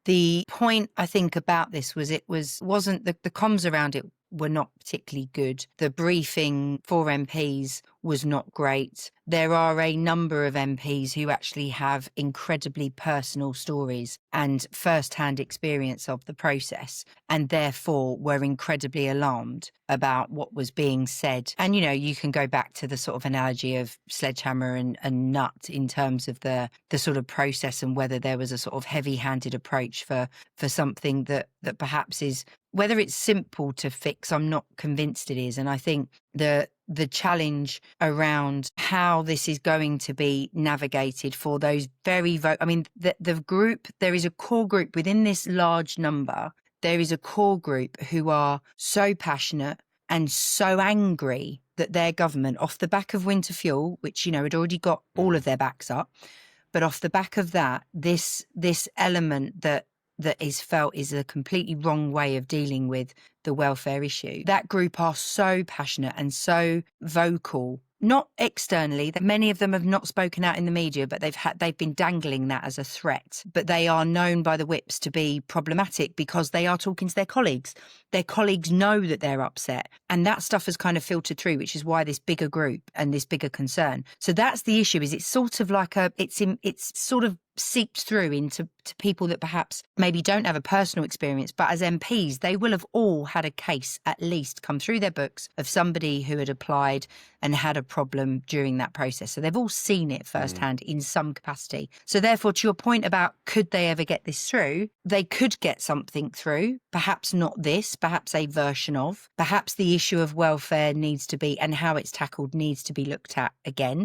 The point I think about this was wasn't the comms around it were not particularly good. The briefing for MPs was not great. There are a number of MPs who actually have incredibly personal stories and first-hand experience of the process, and therefore were incredibly alarmed about what was being said. And, you can go back to the sort of analogy of sledgehammer and nut in terms of the sort of process and whether there was a sort of heavy-handed approach for something that perhaps is, whether it's simple to fix, I'm not convinced it is. And I think the challenge around how this is going to be navigated for those the group, there is a core group within this large number. There is a core group who are so passionate and so angry that their government, off the back of winter fuel, which, had already got all of their backs up, but off the back of that, this element that is felt is a completely wrong way of dealing with the welfare issue. That group are so passionate and so vocal, not externally, that many of them have not spoken out in the media, but they've been dangling that as a threat. But they are known by the whips to be problematic because they are talking to their colleagues. Their colleagues know that they're upset, and that stuff has kind of filtered through, which is why this bigger group and this bigger concern. So that's the issue. Is it's sort of like it's sort of seeped through into people that perhaps maybe don't have a personal experience, but as MPs, they will have all had a case at least come through their books of somebody who had applied and had a problem during that process. So they've all seen it firsthand in some capacity. So therefore, to your point about could they ever get this through, they could get something through, perhaps not this, perhaps a version of, perhaps the issue of welfare needs to be, and how it's tackled needs to be looked at again.